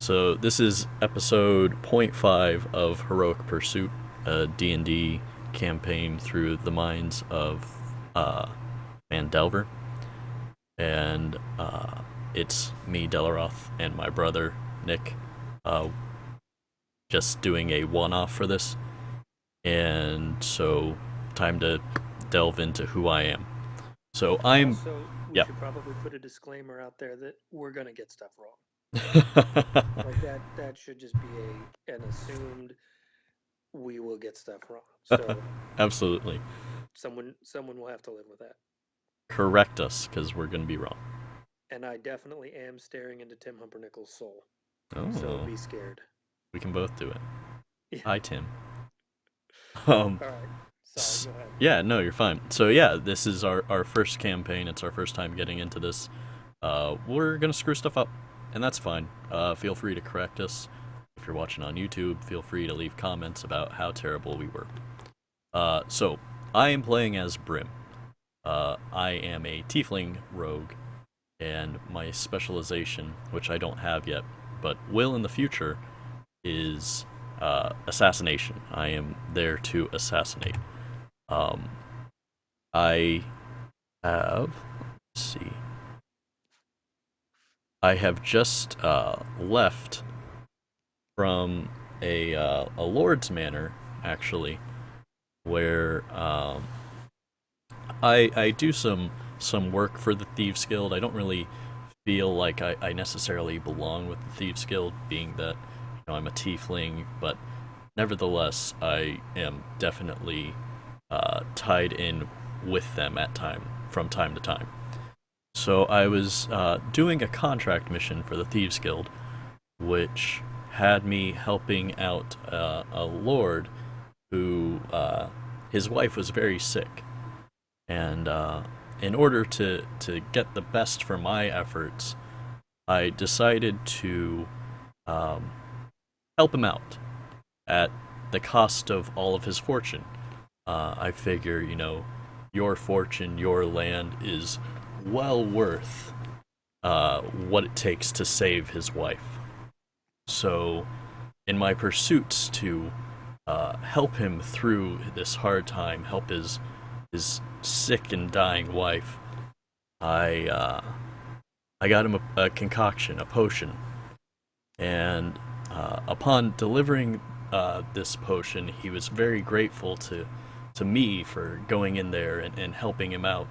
So this is episode point 0.5 of Heroic Pursuit, a D&D campaign through the minds of Phandalin. And it's me, Delaroth, and my brother, Nick, uh, just doing a one-off for this. And so, time to delve into who I am. So I'm... Also, we Yeah. should probably put a disclaimer out there that we're gonna get stuff wrong. Like that should just be an assumed we will get stuff wrong. So Absolutely. someone will have to live with that. Correct us, because we're going to be wrong. And I definitely am staring into Tim Humpernickel's soul. So Oh, be scared. we can both do it. Yeah. Hi, Tim. All right. Sorry, go ahead. Yeah, no, you're fine. So yeah, this is our first campaign. It's our first time getting into this. We're gonna screw stuff up, and that's fine. Feel free to correct us. If you're watching on YouTube, feel free to leave comments about how terrible we were. So I am playing as Brimm. I am a tiefling rogue, and my specialization, which I don't have yet, but will in the future, is assassination. I am there to assassinate. Um, I have, let's see, I have just left from a lord's manor, actually, where I do some work for the Thieves Guild. I don't really feel like I necessarily belong with the Thieves Guild, being that I'm a tiefling, but nevertheless, I am definitely tied in with them from time to time. So I was doing a contract mission for the Thieves Guild, which had me helping out a lord who his wife was very sick, and in order to get the best for my efforts, I decided to um, help him out at the cost of all of his fortune. I figure, your fortune, your land is well worth what it takes to save his wife. So, in my pursuits to help him through this hard time, help his sick and dying wife, I got him a concoction, a potion, and upon delivering this potion, he was very grateful to me for going in there and helping him out.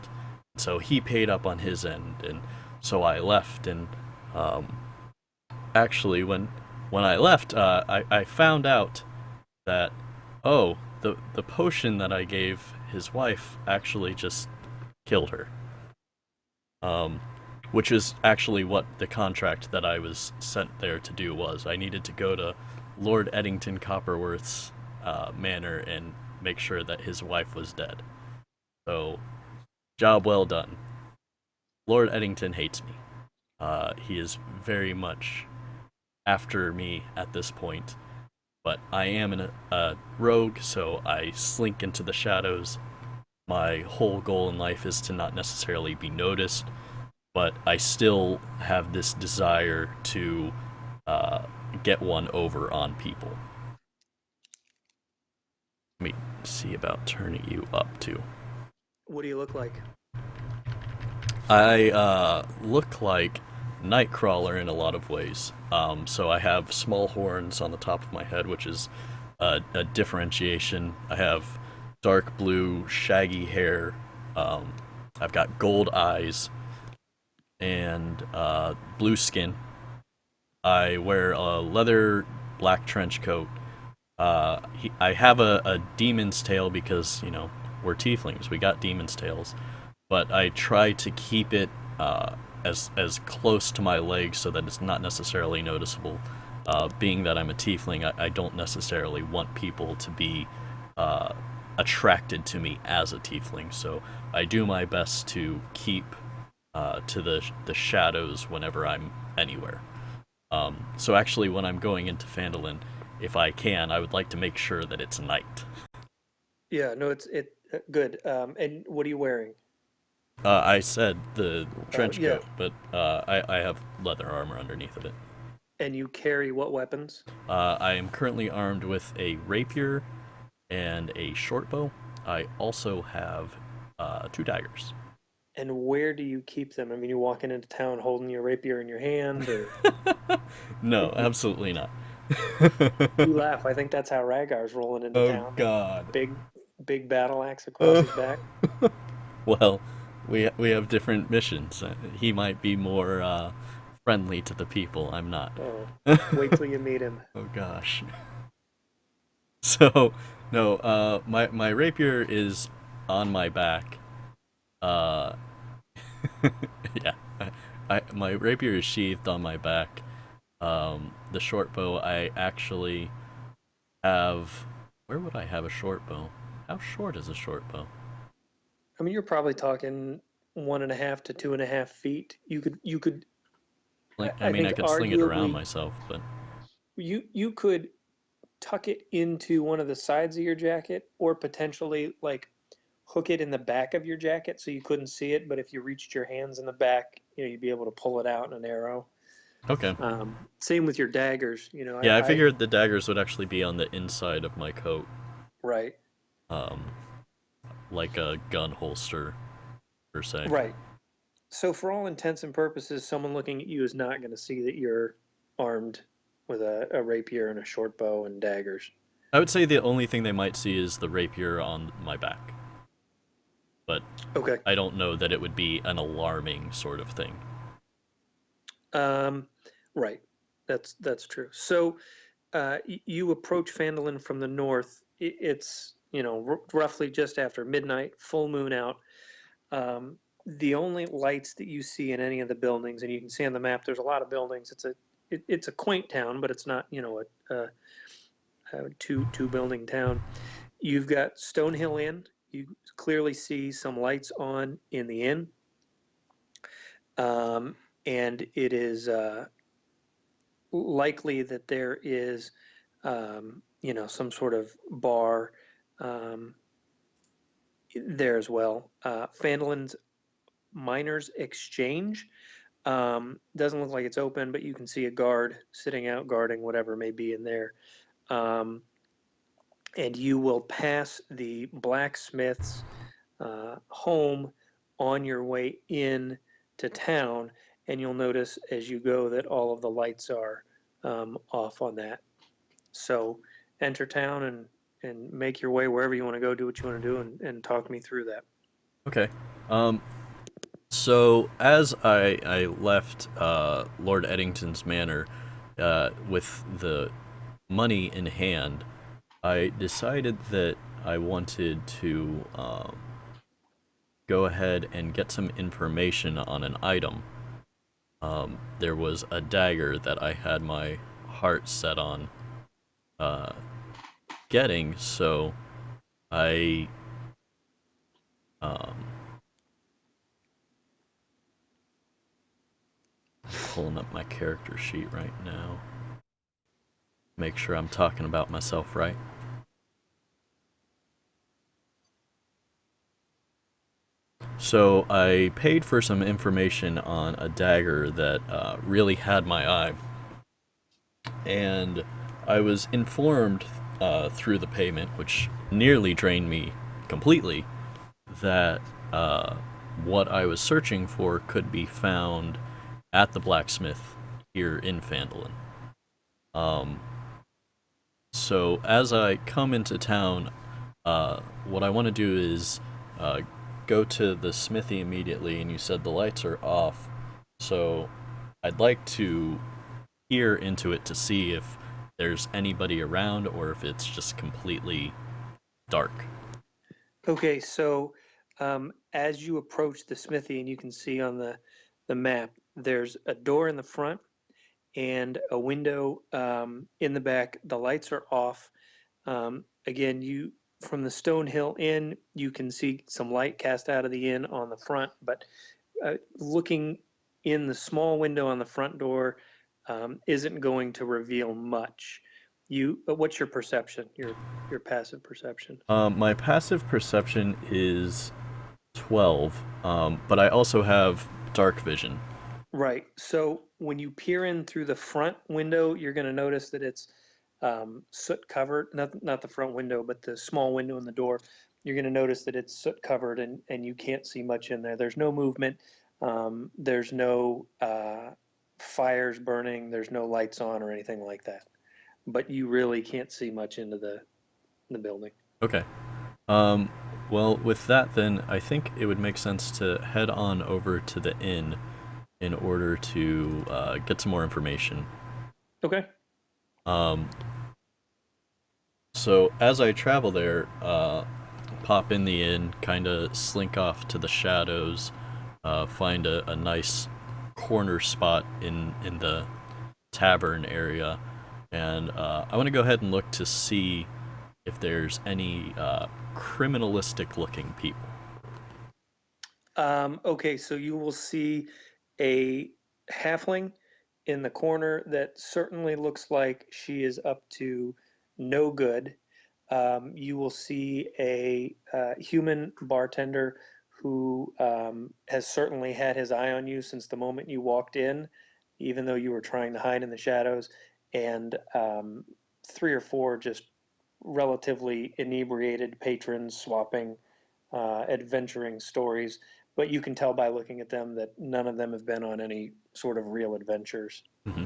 So he paid up on his end, and so I left. And actually, when I left, I found out that the potion that I gave his wife actually just killed her. Um, which is actually what the contract that I was sent there to do was. I needed to go to Lord Eddington Copperworth's manor and make sure that his wife was dead. So, job well done. Lord Eddington hates me. He is very much after me at this point, but I am a rogue, so I slink into the shadows. My whole goal in life is to not necessarily be noticed, but I still have this desire to get one over on people. Let me see about turning you up too. What do you look like? I look like Nightcrawler in a lot of ways. So I have small horns on the top of my head, which is a differentiation. I have dark blue, shaggy hair. I've got gold eyes and blue skin. I wear a leather black trench coat. I have a demon's tail because we're tieflings. We got demon's tails, but I try to keep it as close to my legs so that it's not necessarily noticeable. Being that I'm a tiefling, I don't necessarily want people to be attracted to me as a tiefling. So I do my best to keep to the shadows whenever I'm anywhere. So actually, when I'm going into Phandalin, if I can, I would like to make sure that it's night. Yeah, no, it's good. And what are you wearing? I said the trench Yeah. coat, but I have leather armor underneath of it. And you carry what weapons? I am currently armed with a rapier and a short bow. I also have two daggers. And where do you keep them? I mean, you walking into town holding your rapier in your hand, or No, absolutely not. you laugh. I think that's how Rhaegar's rolling into Oh town. God. Big, big battle axe across Uh, his back. well, we have different missions. He might be more friendly to the people. I'm not. Oh, Oh wait till you meet him. gosh. So no, my rapier is on my back. Uh, yeah, my rapier is sheathed on my back. The short bow I actually have. Where would I have a short bow? How short is a short bow? I mean, you're probably talking 1.5 to 2.5 feet. You could. Like, I I mean, think I could sling it around arguably myself, but you could tuck it into one of the sides of your jacket, or potentially like hook it in the back of your jacket so you couldn't see it. But if you reached your hands in the back, you'd be able to pull it out in an arrow. okay. Same with your daggers. Yeah, I figured the daggers would actually be on the inside of my coat, Right, um, like a gun holster per se. right. So for all intents and purposes, someone looking at you is not going to see that you're armed with a rapier and a short bow and daggers. I would say the only thing they might see is the rapier on my back, but Okay. I don't know that it would be an alarming sort of thing. Um, right. That's true. So you approach Phandalin from the north. It's roughly just after midnight, full moon out. The only lights that you see in any of the buildings, and you can see on the map, there's a lot of buildings. It's a quaint town, but it's not a two building town. You've got Stonehill Inn. You clearly see some lights on in the inn, um, and it is likely that there is some sort of bar um, there as well. Phandalin's Miners Exchange doesn't look like it's open, but you can see a guard sitting out guarding whatever may be in there. Um, and you will pass the blacksmith's home on your way in to town, and you'll notice as you go that all of the lights are off on that. So enter town and make your way wherever you want to go, do what you want to do, and talk me through that. Okay. Um, so as I left Lord Eddington's manor with the money in hand, I decided that I wanted to go ahead and get some information on an item. There was a dagger that I had my heart set on uh, getting, so I um, I'm pulling up my character sheet right now. Make sure I'm talking about myself right. So I paid for some information on a dagger that really had my eye, and I was informed through the payment, which nearly drained me completely, that what I was searching for could be found at the blacksmith here in Phandalin. Um, so as I come into town, what I want to do is uh, go to the smithy immediately, and you said the lights are off, so I'd like to peer into it to see if there's anybody around or if it's just completely dark. Okay, so as you approach the smithy, and you can see on the map, there's a door in the front and a window in the back. The lights are off. Again, you from the Stonehill Inn, you can see some light cast out of the inn on the front, but looking in the small window on the front door isn't going to reveal much. What's your perception? Your passive perception. My passive perception is 12, but I also have dark vision. Right. So when you peer in through the front window, you're going to notice that it's soot covered. Not the front window, but the small window in the door. You're going to notice that it's soot covered, and you can't see much in there. There's no movement. There's no fires burning. There's no lights on or anything like that. But you really can't see much into the building. Okay. Um, well, with that, then I think it would make sense to head on over to the inn in order to get some more information. Okay. Um, so as I travel there, pop in the inn, kind of slink off to the shadows, find a nice corner spot in the tavern area, and I want to go ahead and look to see if there's any criminalistic looking people. Okay, so you will see a halfling in the corner that certainly looks like she is up to no good. You will see a human bartender who has certainly had his eye on you since the moment you walked in, even though you were trying to hide in the shadows, and three or four just relatively inebriated patrons swapping adventuring stories, but you can tell by looking at them that none of them have been on any sort of real adventures. Mm-hmm.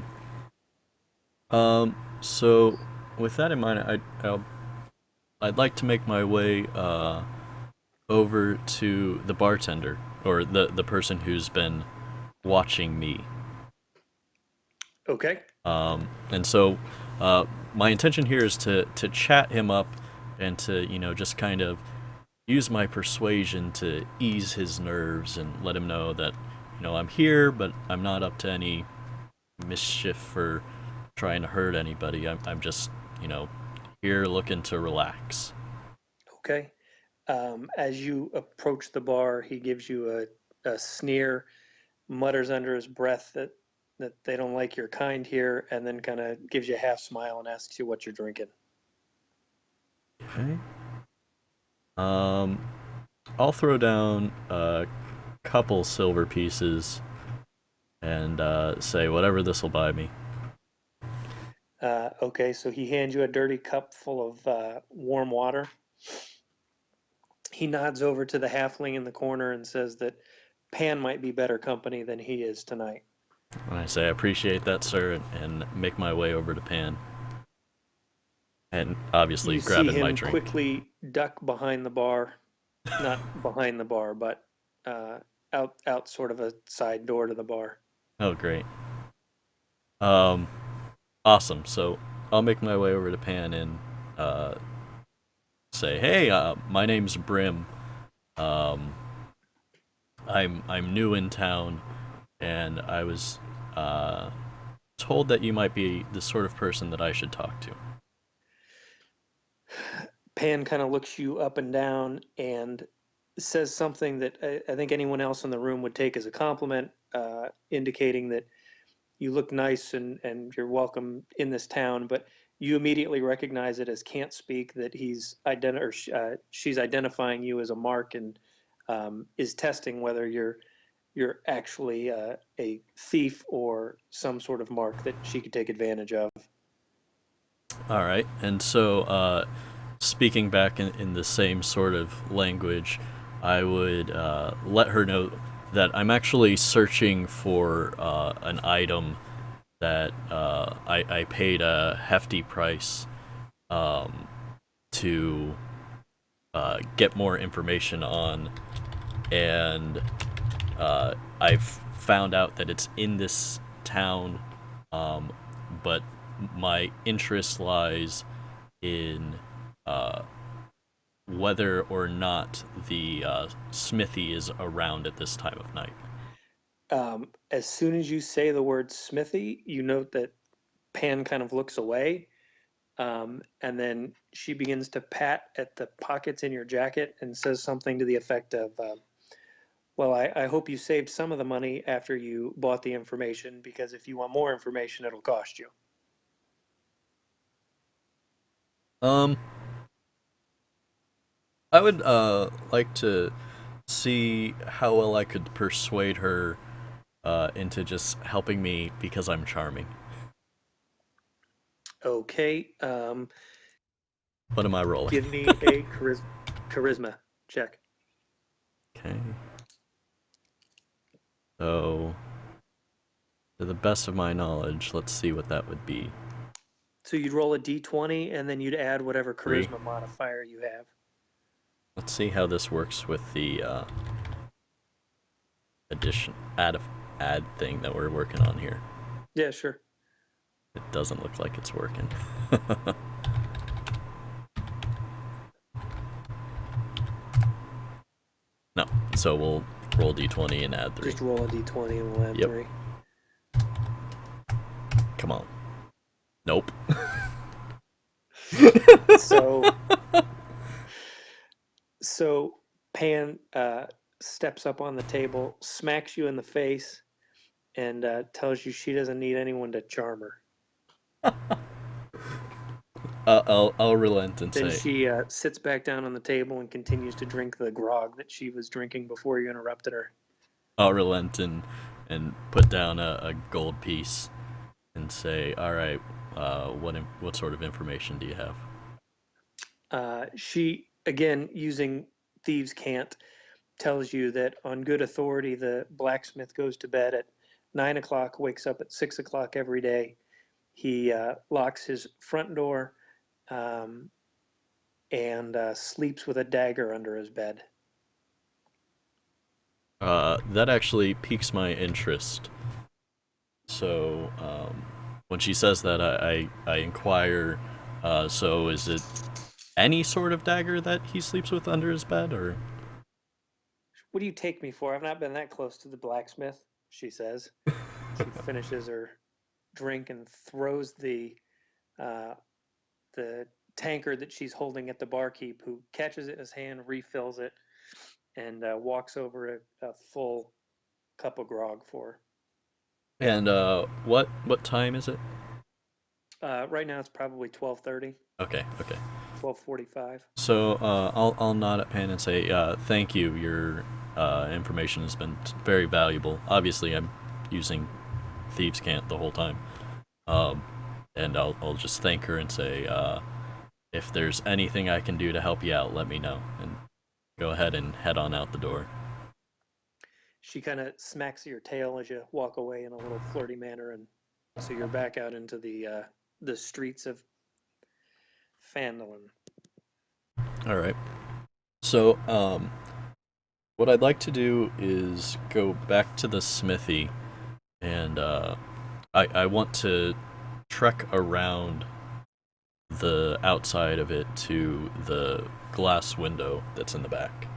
So with that in mind, I'd like to make my way over to the bartender or the person who's been watching me. Okay. And so my intention here is to chat him up and to just kind of use my persuasion to ease his nerves and let him know that I'm here, but I'm not up to any mischief or trying to hurt anybody. I'm just here looking to relax. Okay. As you approach the bar, he gives you a sneer, mutters under his breath that they don't like your kind here, and then kind of gives you a half smile and asks you what you're drinking. Okay. Um, I'll throw down a couple silver pieces and say whatever this will buy me. Okay, so he hands you a dirty cup full of warm water. He nods over to the halfling in the corner and says that Pan might be better company than he is tonight. And I say I appreciate that, sir, and make my way over to Pan. And obviously You see grabbing my him drink. quickly duck behind the bar, not behind the bar, but out sort of a side door to the bar. Oh, great. Um, awesome. So I'll make my way over to Pan and uh, say, "Hey, my name's Brimm. Um, I'm new in town, and I was uh, told that you might be the sort of person that I should talk to." Pan kind of looks you up and down and says something that I think anyone else in the room would take as a compliment, indicating that you look nice and you're welcome in this town, but you immediately recognize it as can't speak, that she's identifying you as a mark and is testing whether you're actually a thief or some sort of mark that she could take advantage of. All right. And so, speaking back in the same sort of language, I would let her know that I'm actually searching for an item that I paid a hefty price um, to get more information on, and I've found out that it's in this town, um, but my interest lies in uh, whether or not the smithy is around at this time of night. As soon as you say the word smithy, you note that Pan kind of looks away, and then she begins to pat at the pockets in your jacket and says something to the effect of, well, I hope you saved some of the money after you bought the information, because if you want more information, it'll cost you. Um, I would like to see how well I could persuade her into just helping me because I'm charming. Okay. What am I rolling? Give me a charisma check. Okay. So, to the best of my knowledge, let's see what that would be. So you'd roll a d20 and then you'd add whatever Three. charisma modifier you have. Let's see how this works with the addition add thing that we're working on here. Yeah, sure. It doesn't look like it's working. No, so we'll roll d20 and add 3. Just roll a d20 and we'll add Yep. 3. Come on. Nope. So, so Pan steps up on the table, smacks you in the face, and tells you she doesn't need anyone to charm her. I'll relent and Then say she sits back down on the table and continues to drink the grog that she was drinking before you interrupted her. I'll relent and put down a gold piece and say, all right, what sort of information do you have? She, again, using thieves' cant, tells you that on good authority, the blacksmith goes to bed at 9 o'clock, wakes up at 6 o'clock every day. He locks his front door um, and sleeps with a dagger under his bed. That actually piques my interest. So when she says that, I inquire. So is it any sort of dagger that he sleeps with under his bed, or? What do you take me for? I've not been that close to the blacksmith, she says. She finishes her drink and throws uh, the tankard that she's holding at the barkeep, who catches it in his hand, refills it, and walks over a full cup of grog for And what time is it? her. Right now it's probably 12:30, Okay, okay. 12:45. So I'll nod at Pan and say, thank you. Your information has been very valuable. Obviously, I'm using thieves' cant the whole time. Um, and I'll just thank her and say, if there's anything I can do to help you out, let me know. And go ahead and head on out the door. She kind of smacks your tail as you walk away in a little flirty manner, and so you're back out into the streets of Phandalin. All right. So what I'd like to do is go back to the smithy, and I want to trek around the outside of it to the glass window that's in the back.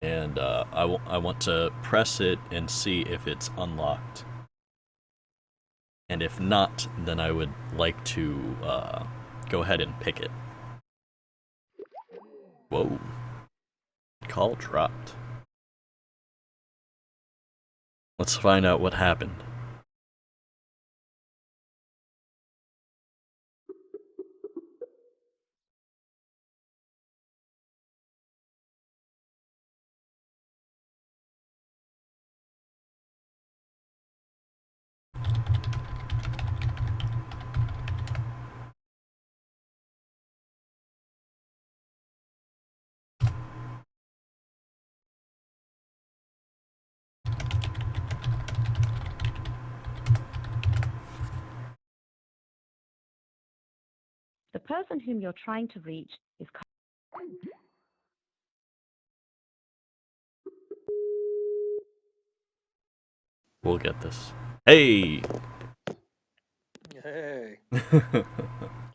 And I want to press it and see if it's unlocked. And if not, then I would like to go ahead and pick it. Whoa. Call dropped. Let's find out what happened. The person whom you're trying to reach is. We'll get this. Hey! Hey, I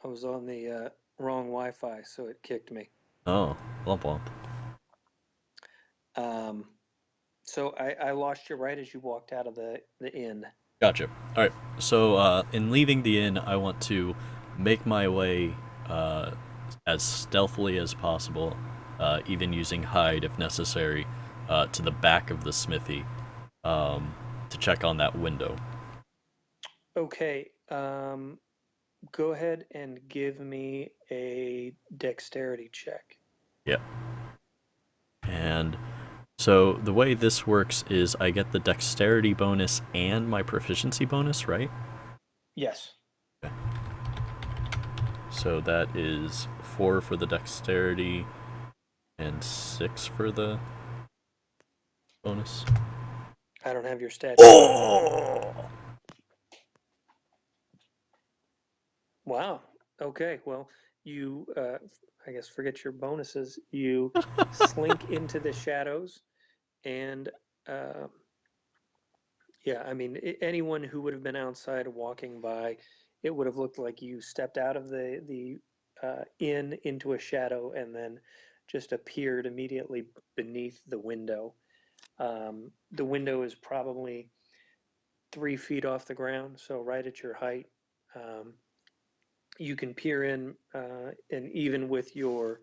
was on the wrong Wi-Fi, so it kicked me. Oh, womp womp. Um, so I lost you right as you walked out of the inn. Gotcha. All right. So, in leaving the inn, I want to make my way as stealthily as possible, even using hide if necessary, to the back of the smithy to check on that window. Okay, go ahead and give me a dexterity check. Yeah. And So the way this works is I get the dexterity bonus and my proficiency bonus, right? Yes. Okay. So that is 4 for the dexterity and 6 for the bonus. I don't have your stats. Oh! Wow. Okay. Well, you, I guess, forget your bonuses. You slink into the shadows, and uh, yeah, I mean, anyone who would have been outside walking by, it would have looked like you stepped out of the inn into a shadow and then just appeared immediately beneath the window. The window is probably 3 feet off the ground, so right at your height. Um, you can peer in, and even with your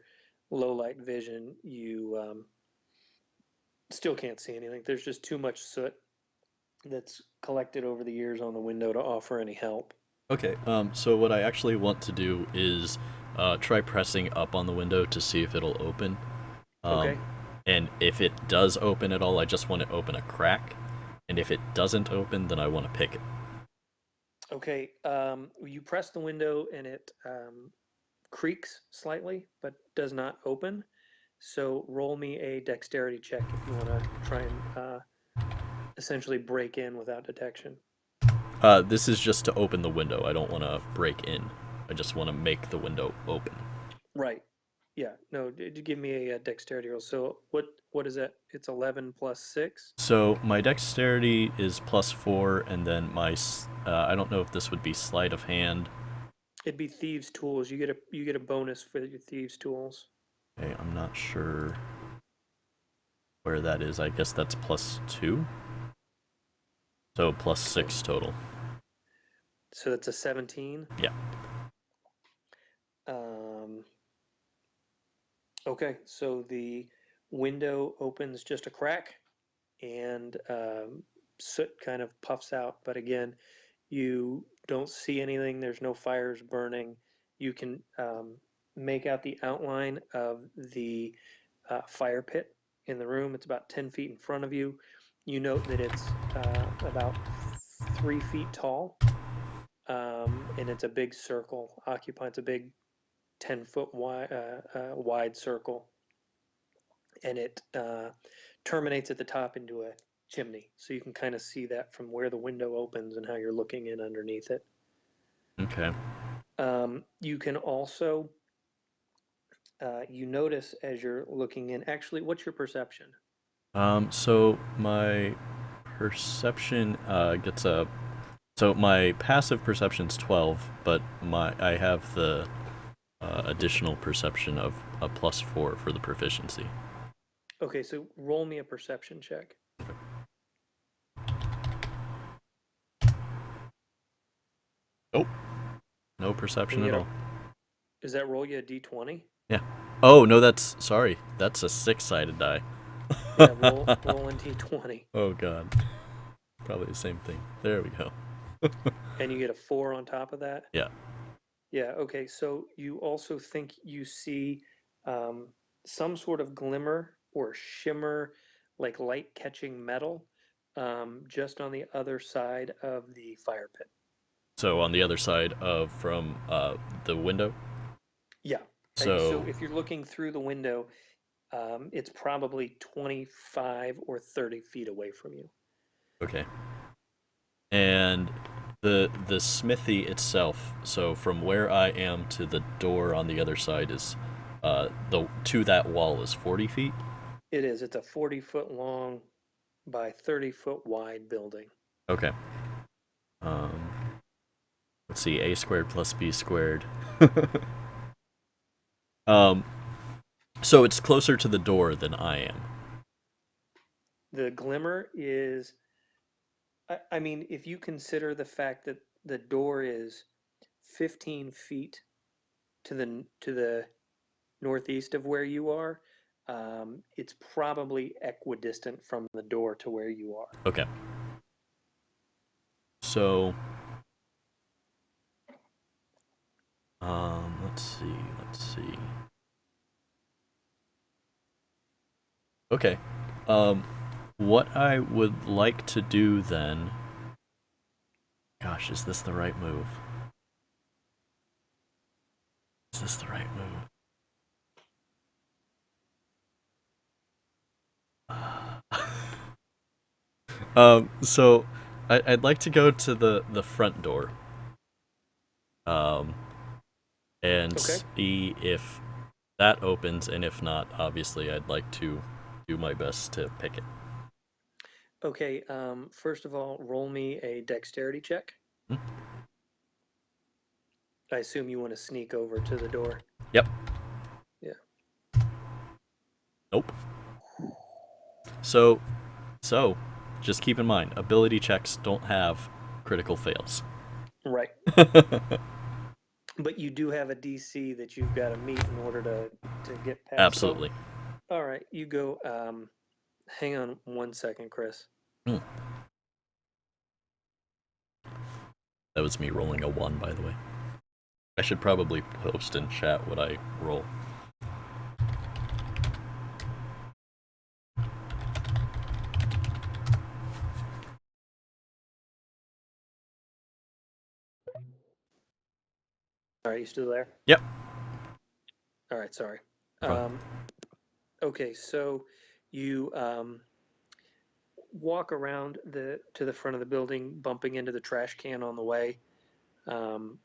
low light vision, you still can't see anything. There's just too much soot that's collected over the years on the window to offer any help. Okay, so what I actually want to do is try pressing up on the window to see if it'll open. Um, Okay. and if it does open at all, I just want to open a crack. And if it doesn't open, then I want to pick it. Okay. You press the window and it creaks slightly, but does not open. So roll me a dexterity check if you want to try and essentially break in without detection. This is just to open the window. I don't want to break in. I just want to make the window open. Right. Yeah. No. Give me a dexterity roll. So what is that? It's 11 plus 6. So my dexterity is +4, and then my I don't know if this would be sleight of hand. It'd be thieves' tools. You get a bonus for your thieves' tools. Okay, I'm not sure where that is. I guess that's +2. So +6 total. So it's a 17. Yeah. Um, okay. So the window opens just a crack, and soot kind of puffs out. But again, you don't see anything. There's no fires burning. You can make out the outline of the fire pit in the room. It's about 10 feet in front of you. You note that it's about 3 feet tall, and it's a big circle. Occupies a big 10-foot wide circle, and it terminates at the top into a chimney. So you can kind of see that from where the window opens and how you're looking in underneath it. Okay. You can also, you notice as you're looking in, actually, what's your perception? So my perception gets a. So my passive perception's 12, but I have the additional perception of a +4 for the proficiency. Okay, so roll me a perception check. Oh, no And perception you at get all. does that roll you a d20? Yeah. Oh no, sorry. That's a 6-sided die. Yeah, roll a d20. Oh god. Probably the same thing. There we go. And you get a 4 on top of that? Yeah. Yeah, okay, so you also think you see um, some sort of glimmer or shimmer, like light catching metal, just on the other side of the fire pit. So on the other side of from the window. Yeah. So So if you're looking through the window, it's probably 25 or 30 feet away from you. okay. And the smithy itself. So from where I am to the door on the other side is the to that wall is 40 feet. It is. It's a 40-foot long by 30-foot wide building. Okay. Um, let's see, a squared plus b squared. um, so it's closer to the door than I am. The glimmer is, I mean, if you consider the fact that the door is 15 feet to the northeast of where you are, it's probably equidistant from the door to where you are. Okay. So, let's see. Okay. What I would like to do then. Gosh, is this the right move? Is this the right move? So I'd like to go to the front door. Um, and Okay. see if that opens, and if not, obviously I'd like to do my best to pick it. Okay. First of all, roll me a dexterity check. Hmm? I assume you want to sneak over to the door. Yep. Yeah. Nope. So, so, just keep in mind, ability checks don't have critical fails. Right. But you do have a DC that you've got to meet in order to get past. So, Absolutely. all right, you go. Hang on 1 second, Chris. Hmm. That was me rolling a 1, by the way. I should probably post in chat what I roll. All right, you still there? Yep. All right, sorry. Fine. Okay, so you walk around to the front of the building, bumping into the trash can on the way.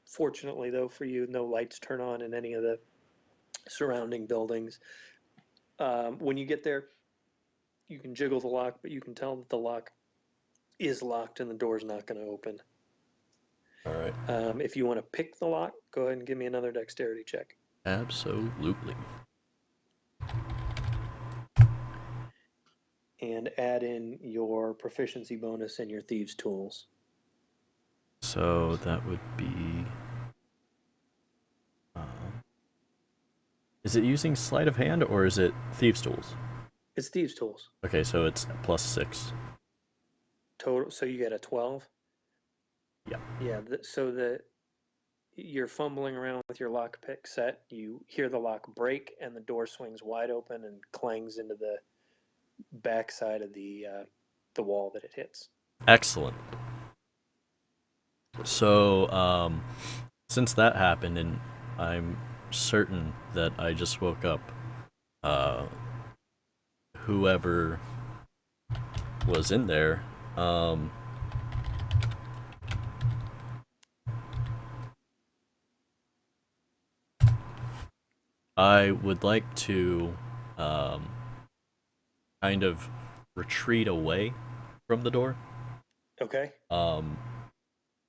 Fortunately, though, for you, no lights turn on in any of the surrounding buildings. When you get there, you can jiggle the lock, but you can tell that the lock is locked and the door's not going to open. All right. If you want to pick the lock, go ahead and give me another dexterity check. Absolutely. And add in your proficiency bonus and your thieves' tools. So that would be. Is it using sleight of hand or is it thieves' tools? It's thieves' tools. Okay, so it's +6. Total. So you get a 12. Yeah. Yeah. You're fumbling around with your lockpick set. You hear the lock break, and the door swings wide open and clangs into the backside of the wall that it hits. Excellent. So, since that happened, and I'm certain that I just woke up, uh, whoever was in there, I would like to, um, kind of retreat away from the door, Okay. um,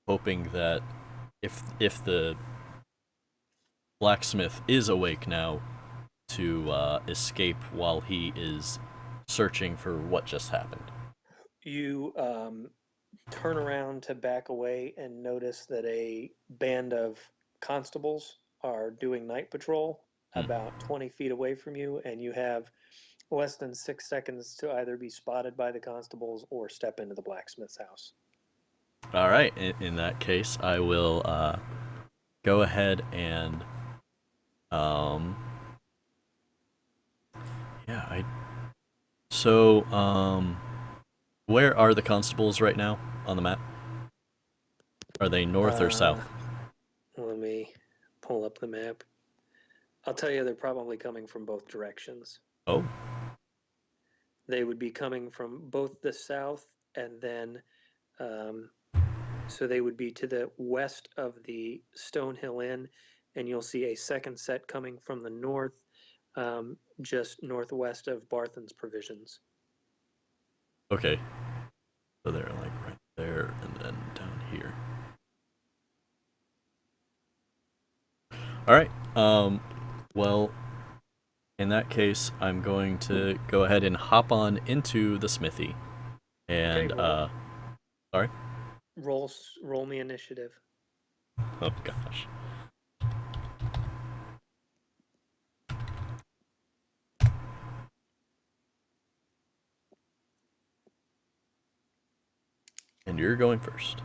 hoping that if the blacksmith is awake now, to escape while he is searching for what just happened. You turn around to back away and notice that a band of constables are doing night patrol Hmm. about 20 feet away from you, and you have less than 6 seconds to either be spotted by the constables or step into the blacksmith's house. All right. In that case, I will go ahead and um, yeah. I so where are the constables right now on the map? Are they north or Uh, south? Let me pull up the map. I'll tell you, they're probably coming from both directions. Oh, They would be coming from both the south and then, um, so they would be to the west of the Stonehill Inn, and you'll see a second set coming from the north, just northwest of Barthen's Provisions. okay. So they're like right there and then down here. All right. Well, in that case, I'm going to go ahead and hop on into the smithy. Okay, And sorry. roll me initiative. Oh gosh. And you're going first.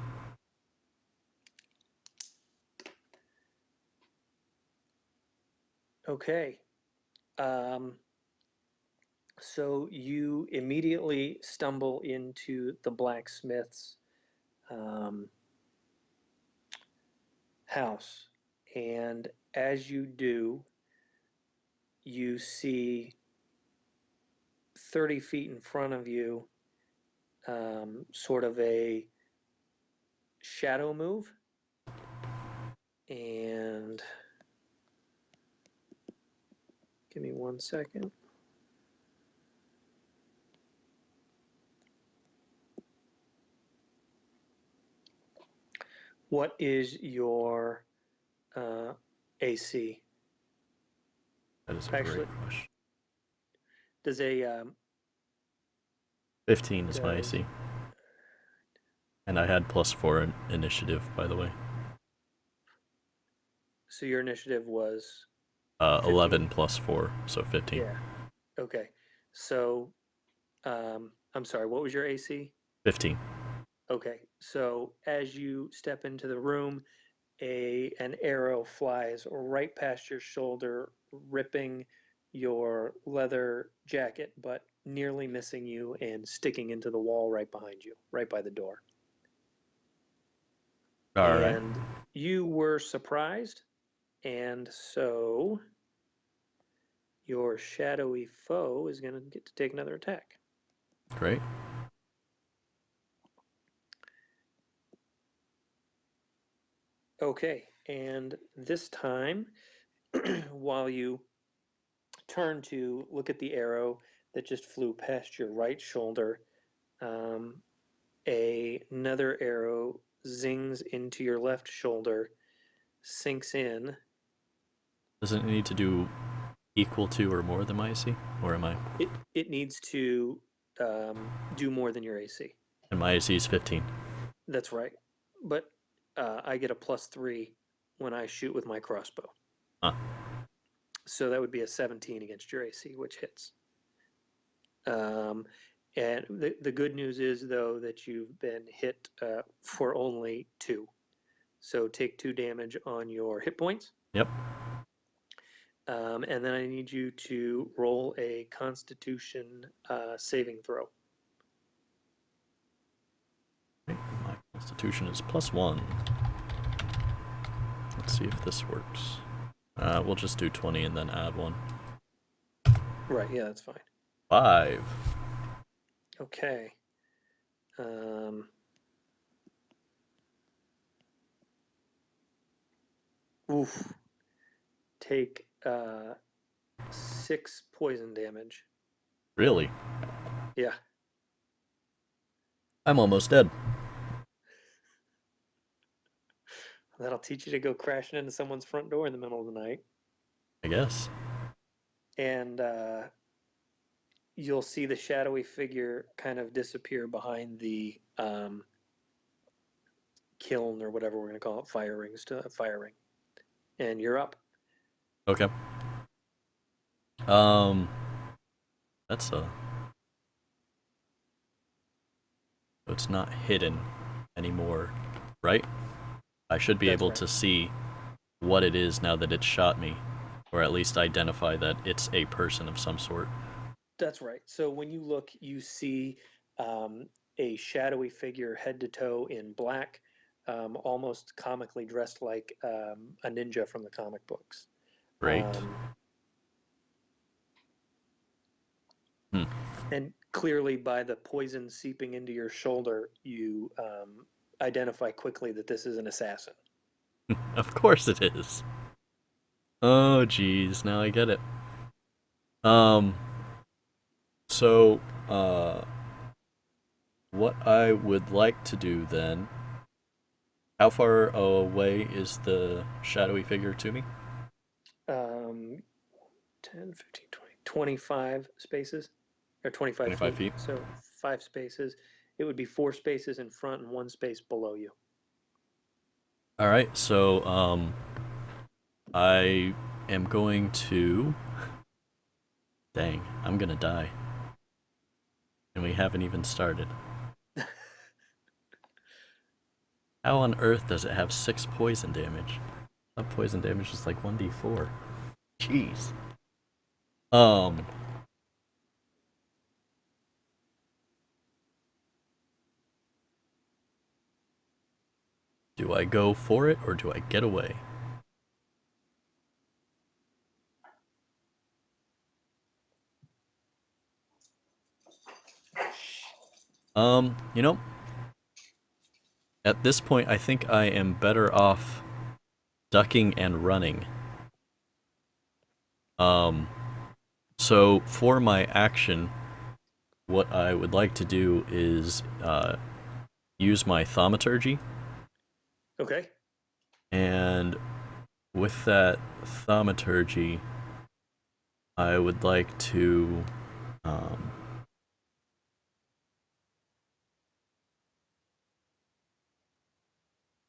Okay. Um, So you immediately stumble into the blacksmith's um, house. And as you do, you see 30 feet in front of you sort of a shadow move. And give me 1 second. What is your AC? That is a Actually, great question. does a 15 is my does AC. And I had +4 initiative, by the way. so your initiative was 11 15? +4, so 15. Yeah. Okay. So I'm sorry, what was your AC? 15. Okay. So as you step into the room, an arrow flies right past your shoulder, ripping your leather jacket, but nearly missing you and sticking into the wall right behind you, right by the door. All right. And you were surprised, and so your shadowy foe is going to get to take another attack. Great. Okay, and this time, while you turn to look at the arrow that just flew past your right shoulder, um, another arrow zings into your left shoulder, sinks in. Doesn't it need to do equal to or more than my AC? Or am I? It needs to do more than your AC. And my AC is 15. That's right, but I get a +3 when I shoot with my crossbow. Huh. So that would be a 17 against your AC, which hits. Um, and the good news is, though, that you've been hit for only 2. So take 2 damage on your hit points. Yep. And then I need you to roll a Constitution saving throw. My Constitution is +1. Let's see if this works. We'll just do 20 and then add 1. Right, yeah, that's fine. 5. Okay. Oof. Take 6 poison damage. Really? Yeah. I'm almost dead. That'll teach you to go crashing into someone's front door in the middle of the night. I guess. And you'll see the shadowy figure kind of disappear behind the kiln or whatever we're going to call it, fire ring. And you're up. Okay. That's a... So it's not hidden anymore, right? I should be That's able right. to see what it is now that it's shot me, or at least identify that it's a person of some sort. That's right. So when you look, you see a shadowy figure head to toe in black, almost comically dressed like a ninja from the comic books. Great. And clearly, by the poison seeping into your shoulder, you identify quickly that this is an assassin. Of course it is. Oh, geez, now I get it. So, what I would like to do then... How far away is the shadowy figure to me? 10, 15, 20, 25 spaces, or 25 25 feet. feet. So 5 spaces. It would be 4 spaces in front and 1 space below you. Alright, so, I am going to... Dang, I'm gonna die. And we haven't even started. How on earth does it have 6 poison damage? That poison damage is like 1d4. Jeez. Do I go for it or do I get away? You know, at this point, I think I am better off ducking and running. Um, so for my action, what I would like to do is use my thaumaturgy, Okay. and with that thaumaturgy, I would like to um,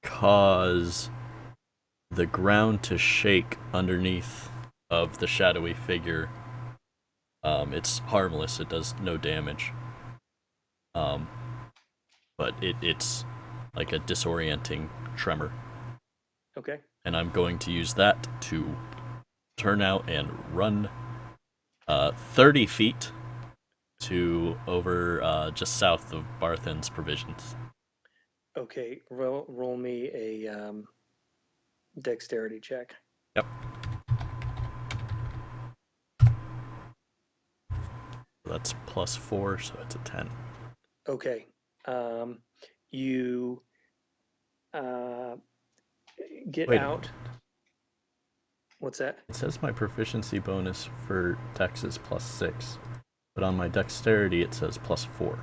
cause the ground to shake underneath of the shadowy figure. It's harmless; it does no damage. Um, but it's like a disorienting tremor, Okay. and I'm going to use that to turn out and run 30 feet to over just south of Barthen's provisions. Okay. Roll me a dexterity check. Yep. That's +4, so it's a 10. Okay. You uh, get Wait a out. minute. What's that? It says my proficiency bonus for dex is +6, but on my dexterity it says +4.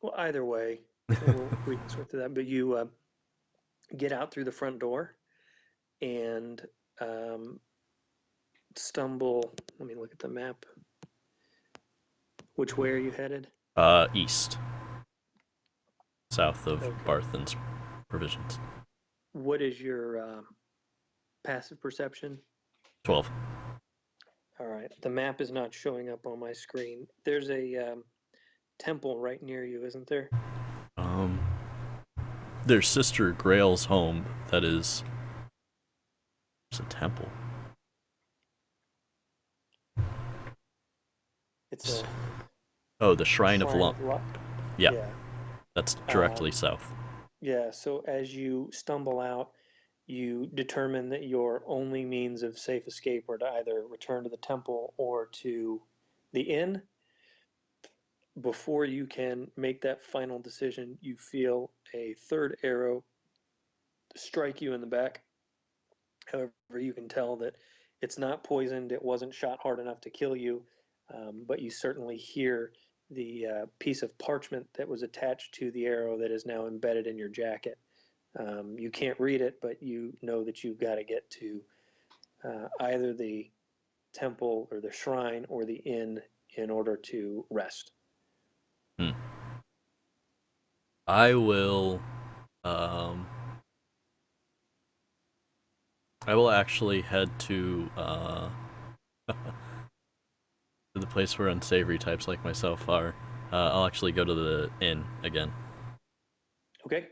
Well, either way, we can sort through that. But you get out through the front door and um, stumble. Let me look at the map. Which way are you headed? East, south of Okay. Barthen's provisions. What is your passive perception? 12. All right. The map is not showing up on my screen. There's a temple right near you, isn't there? Um, their Sister Grail's home. That is, it's a temple. It's a Oh, the Shrine of shrine Lump. of luck. Yeah, Yeah. that's directly Um, south. yeah. So as you stumble out, you determine that your only means of safe escape are to either return to the temple or to the inn. Before you can make that final decision, you feel a third arrow strike you in the back. However, you can tell that it's not poisoned, it wasn't shot hard enough to kill you, but you certainly hear the piece of parchment that was attached to the arrow that is now embedded in your jacket. You can't read it, but you know that you've got to get to either the temple or the shrine or the inn in order to rest. Hmm. I will. Um, I will actually head to to the place where unsavory types like myself are. I'll actually go to the inn again. Okay.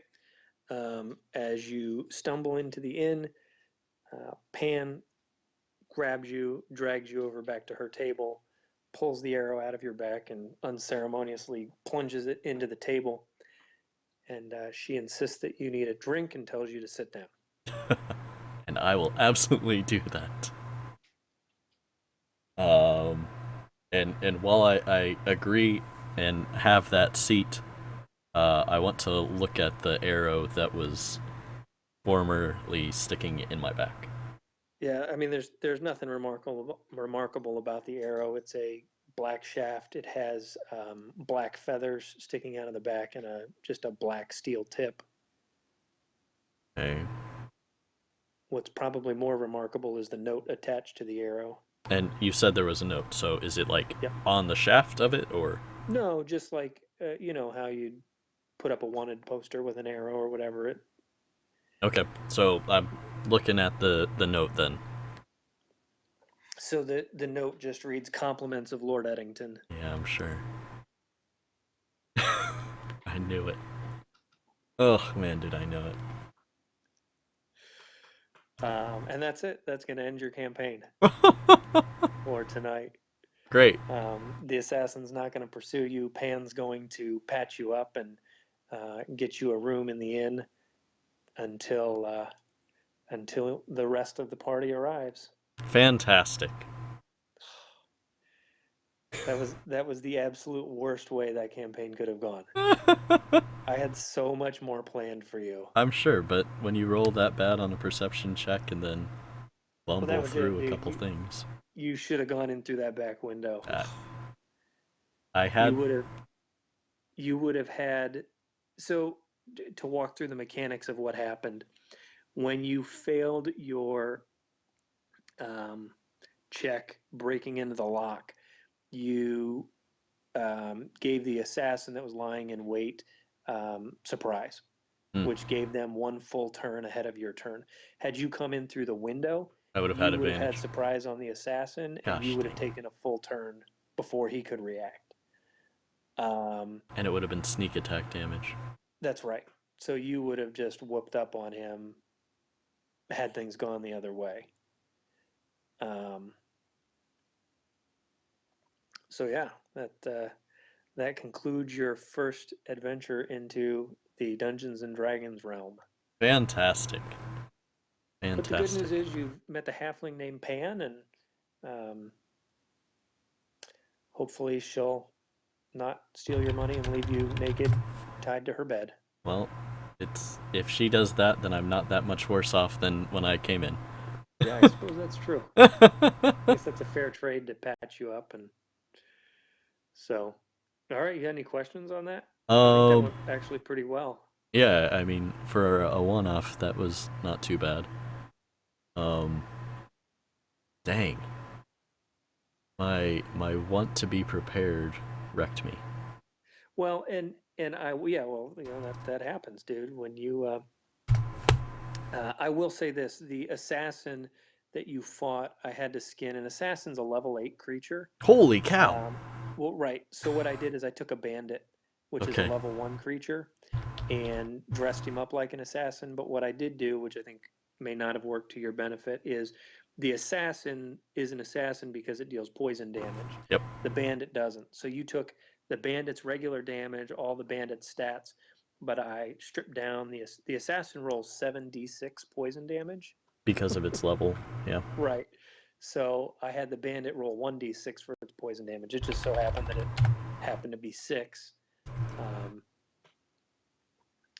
As you stumble into the inn, Pan grabs you, drags you over back to her table, pulls the arrow out of your back, and unceremoniously plunges it into the table. And she insists that you need a drink and tells you to sit down. And I will absolutely do that. Um, and while I agree and have that seat, I want to look at the arrow that was formerly sticking in my back. Yeah, I mean, there's nothing remarkable about the arrow. It's a black shaft. It has black feathers sticking out of the back and just a black steel tip. Okay. What's probably more remarkable is the note attached to the arrow. And you said there was a note, so is it like Yep. on the shaft of it, or? No, just like you know how you'd put up a wanted poster with an arrow or whatever. Okay, so I'm looking at the note then. So the note just reads compliments of Lord Eddington. Yeah, I'm sure. I knew it. Oh man, did I know And that's it. That's going to end your campaign it. for tonight. Great. The assassin's not going to pursue you. Pan's going to patch you up and get you a room in the inn until the rest of the party arrives. Fantastic. That was the absolute worst way that campaign could have gone. I had so much more planned for you. I'm sure, but when you roll that bad on a perception check and then Well, that fumble was it, through a dude. couple things, You should have gone in through that back window. uh, I You had. would have you would have had so to walk through the mechanics of what happened when you failed your um, check breaking into the lock. You gave the assassin that was lying in wait surprise, Hmm, which gave them one full turn ahead of your turn. Had you come in through the window, I would have had you would have had advantage. surprise on the assassin, and you Gosh would have dang. taken a full turn before he could react. Um, And it would have been sneak attack damage. that's right. So you would have just whooped up on him had things gone the other way. Um, so yeah, that concludes your first adventure into the Dungeons and Dragons realm. Fantastic. But the good Fantastic. news is you've met the halfling named Pan, and um, hopefully she'll not steal your money and leave you naked, tied to her bed. Well, it's if she does that, then I'm not that much worse off than when I came in. Yeah, I suppose that's true. I guess that's a fair trade to patch you up, and so. All right, you got any questions on that? I think that um, went actually pretty well. yeah, I mean, for a one-off, that was not too bad. Um, dang, my want to be prepared wrecked me. Well, and I yeah, well, that happens, dude. When you I will say this: the assassin that you fought, I had to skin. An assassin's a level 8 creature. Holy cow! Um, well, right. So what I did is I took a bandit, which is a Okay, level 1 creature, and dressed him up like an assassin. But what I did do, which I think may not have worked to your benefit, is the assassin is an assassin because it deals poison damage. yep. The bandit doesn't. So you took the bandit's regular damage, all the bandit's stats, but I stripped down the assassin rolls 7d6 poison damage. Because of its level, yeah. Right. So I had the bandit roll 1d6 for its poison damage. It just so happened that it happened to be 6. Um,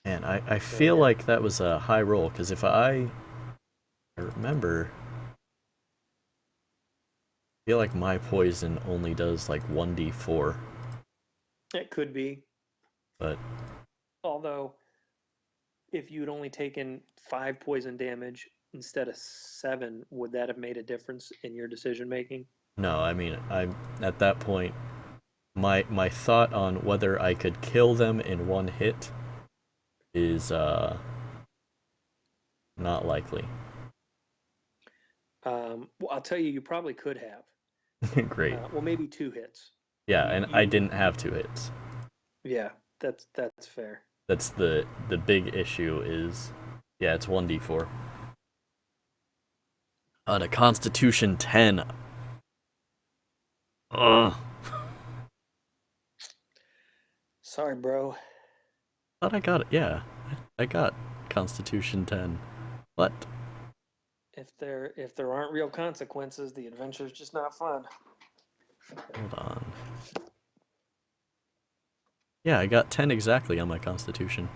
And I so feel yeah. like that was a high roll, because if I remember, I feel like my poison only does like 1d4, It could be. but Although, if you'd only taken 5 poison damage instead of 7, would that have made a difference in your decision making? no, I mean, I'm at that point, my thought on whether I could kill them in one hit is not likely. Well, I'll tell you, you probably could have. Great. Well, maybe 2 hits. Yeah, You, and I you, didn't have 2 hits. yeah, that's fair. That's the big issue is, yeah, it's 1d4. On a Constitution 10. Ugh. Sorry, bro. Thought I got it. Yeah, I got Constitution 10. What? If there aren't real consequences, the adventure's just not fun. Hold on. Yeah, I got 10 exactly on my Constitution.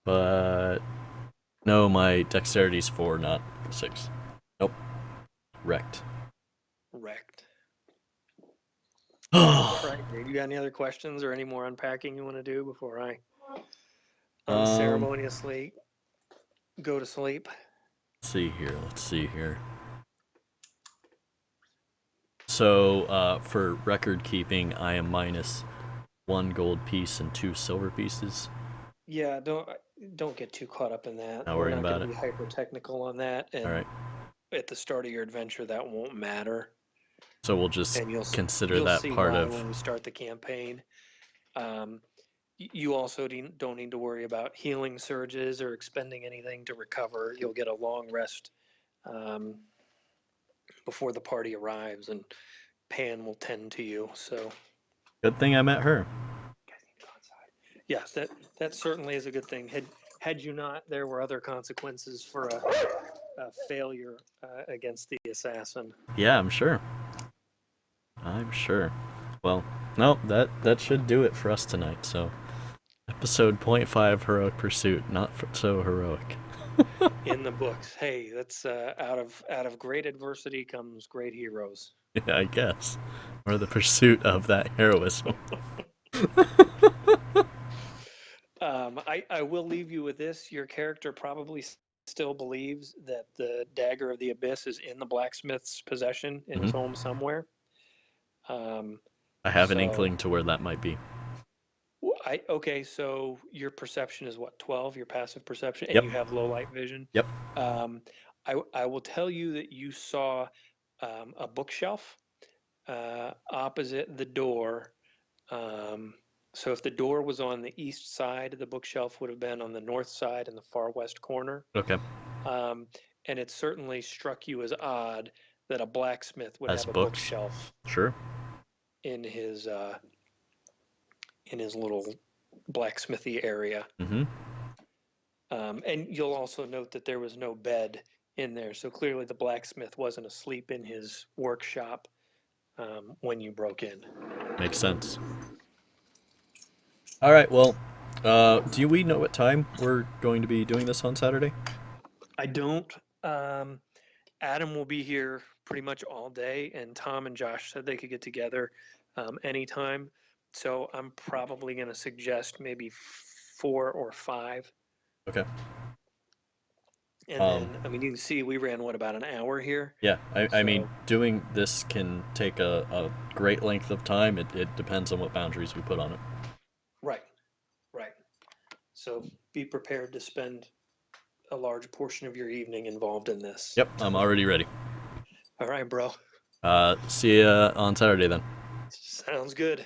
But no, my Dexterity's 4, not 6. Nope. Wrecked. Wrecked. All um, right, dude. You got any other questions or any more unpacking you want to do before I unceremoniously go to sleep? let's see here. Let's see here. So, for record keeping, I am minus 1 gold piece and 2 silver pieces. Yeah, don't get too caught up in that. Not We're worrying not going about to it. be hyper technical on that, and Alright. at the start of your adventure, that won't matter, So we'll just and consider you'll that see part why of. when we start the campaign. Um, you also don't need to worry about healing surges or expending anything to recover. You'll get a long rest um, before the party arrives, and Pan will tend to you. So, Good thing I met her. guys need to go outside. Yes, that certainly is a good thing. Had you not, there were other consequences for a failure against the assassin. Yeah, I'm sure. I'm sure. Well, no, that should do it for us tonight. So, episode .5 heroic pursuit, not so heroic. In the books. Hey, that's out of great adversity comes great heroes. Yeah, I guess, or the pursuit of that heroism. I will leave you with this. Your character probably still believes that the dagger of the abyss is in the blacksmith's possession in his Mhm. home somewhere. Um, I have an so inkling to where that might be. okay. So your perception is what, 12? Your passive perception, and Yep. you have low light vision. Yep. Um, I will tell you that you saw a bookshelf opposite the door. Um, so if the door was on the east side, the bookshelf would have been on the north side in the far west corner. Okay. Um, and it certainly struck you as odd that a blacksmith would As have a books. bookshelf Sure. in his little blacksmithy area. Mm-hmm. And you'll also note that there was no bed in there, so clearly the blacksmith wasn't asleep in his workshop when you broke in. Makes sense. All right. Well, do we know what time we're going to be doing this on Saturday? I don't. Adam will be here pretty much all day, and Tom and Josh said they could get together anytime. So I'm probably going to suggest maybe 4 or 5. Okay. And then, I mean, you can see we ran, what, about an hour here? Yeah. I mean, So- doing this can take a great length of time. It depends on what boundaries we put on it. Right, right. So be prepared to spend a large portion of your evening involved in this. Yep. I'm already ready. All right, bro. See ya on Saturday then. Sounds good.